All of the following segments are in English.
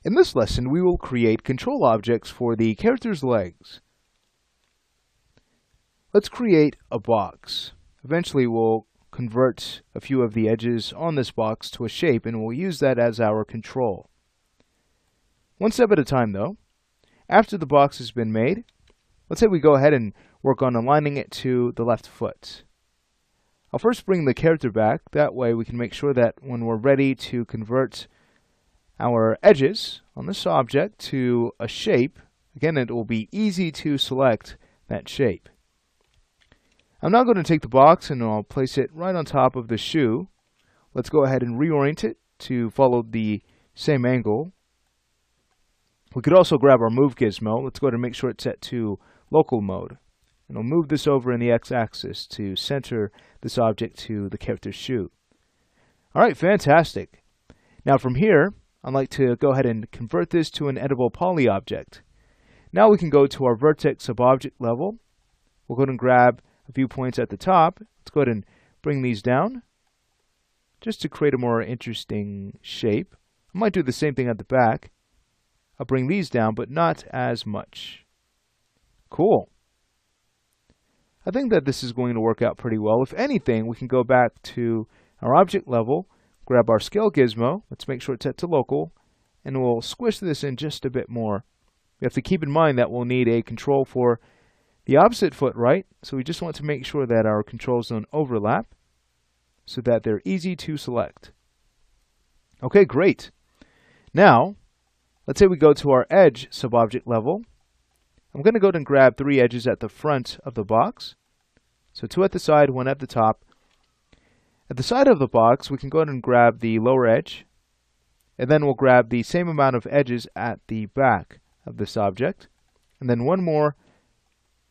In this lesson, we will create control objects for the character's legs. Let's create a box. Eventually, we'll convert a few of the edges on this box to a shape, and we'll use that as our control. One step at a time, though. After the box has been made, let's say we go ahead and work on aligning it to the left foot. I'll first bring the character back. That way we can make sure that when we're ready to convert our edges on this object to a shape, again, it will be easy to select that shape. I'm now going to take the box and I'll place it right on top of the shoe. Let's go ahead and reorient it to follow the same angle. We could also grab our move gizmo. Let's go ahead and make sure it's set to local mode. And I'll move this over in the x-axis to center this object to the character's shoe. Alright, fantastic. Now from here, I'd like to go ahead and convert this to an editable poly object. Now we can go to our vertex subobject level. We'll go ahead and grab a few points at the top. Let's go ahead and bring these down just to create a more interesting shape. I might do the same thing at the back. I'll bring these down, but not as much. Cool. I think that this is going to work out pretty well. If anything, we can go back to our object level, grab our scale gizmo. Let's make sure it's set to local, and we'll squish this in just a bit more. We have to keep in mind that we'll need a control for the opposite foot, right? So we just want to make sure that our controls don't overlap so that they're easy to select. Okay, great. Now, let's say we go to our edge subobject level. I'm going to go ahead and grab 3 edges at the front of the box. So 2 at the side, 1 at the top. At the side of the box, we can go ahead and grab the lower edge. And then we'll grab the same amount of edges at the back of this object. And then 1 more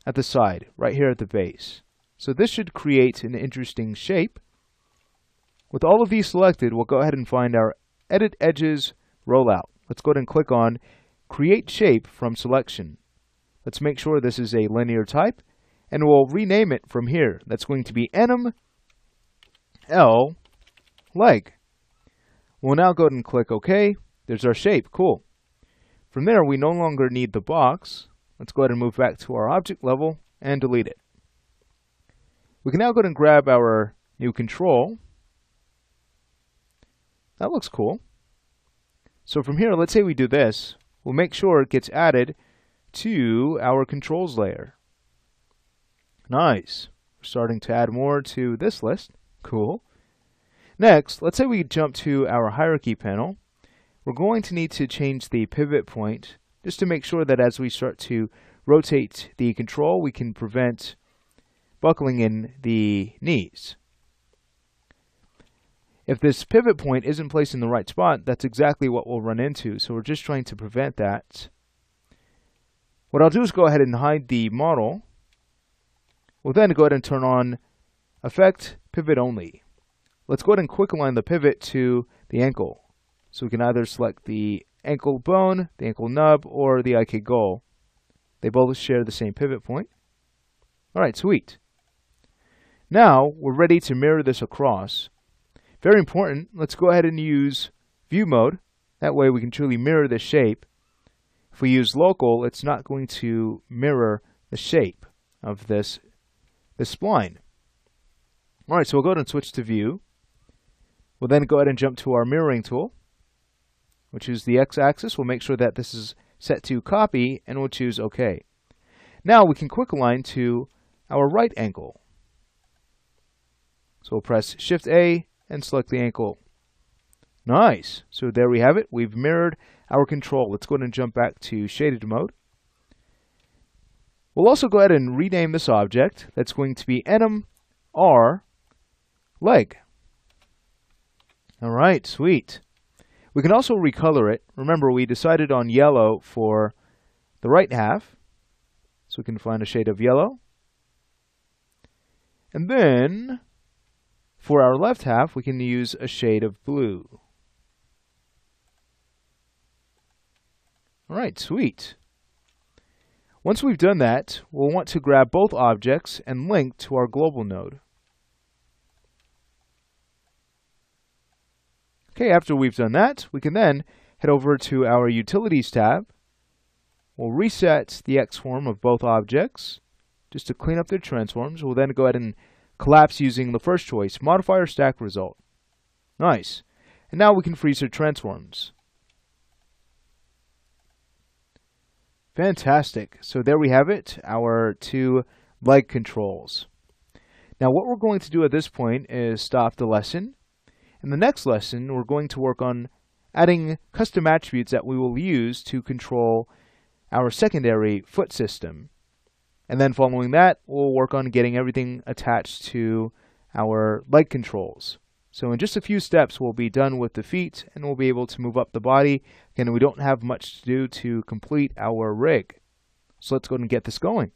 at the side, right here at the base. So this should create an interesting shape. With all of these selected, we'll go ahead and find our Edit Edges rollout. Let's go ahead and click on Create Shape from Selection. Let's make sure this is a linear type, and we'll rename it from here. That's going to be Enum L Leg. We'll now go ahead and click OK. There's our shape. Cool. From there, we no longer need the box. Let's go ahead and move back to our object level and delete it. We can now go ahead and grab our new control. That looks cool. So from here, let's say we do this. We'll make sure it gets added to our controls layer. Nice. We're starting to add more to this list. Cool. Next, let's say we jump to our hierarchy panel. We're going to need to change the pivot point just to make sure that as we start to rotate the control, we can prevent buckling in the knees. If this pivot point isn't placed in the right spot, that's exactly what we'll run into. So we're just trying to prevent that. What I'll do is go ahead and hide the model. We'll then go ahead and turn on Effect Pivot Only. Let's go ahead and quick align the pivot to the ankle. So we can either select the ankle bone, the ankle nub, or the IK goal. They both share the same pivot point. Alright, sweet. Now we're ready to mirror this across. Very important, let's go ahead and use view mode. That way we can truly mirror the shape. If we use local, it's not going to mirror the shape of this spline. Alright, so we'll go ahead and switch to view. We'll then go ahead and jump to our mirroring tool, which is the x-axis. We'll make sure that this is set to copy, and we'll choose OK. Now we can quick align to our right ankle. So we'll press Shift A and select the ankle. Nice. So there we have it. We've mirrored our control. Let's go ahead and jump back to shaded mode. We'll also go ahead and rename this object. That's going to be Enum R Leg. Alright, sweet. We can also recolor it. Remember, we decided on yellow for the right half. So we can find a shade of yellow. And then for our left half, we can use a shade of blue. Alright, sweet. Once we've done that, we'll want to grab both objects and link to our global node. Okay, after we've done that, we can then head over to our Utilities tab. We'll reset the X-form of both objects just to clean up their transforms. We'll then go ahead and collapse using the first choice, modify or stack result. Nice. And now we can freeze their transforms. Fantastic. So there we have it, our two leg controls. Now what we're going to do at this point is stop the lesson. In the next lesson, we're going to work on adding custom attributes that we will use to control our secondary foot system. And then following that, we'll work on getting everything attached to our leg controls. So in just a few steps, we'll be done with the feet and we'll be able to move up the body. Again, we don't have much to do to complete our rig. So let's go and get this going.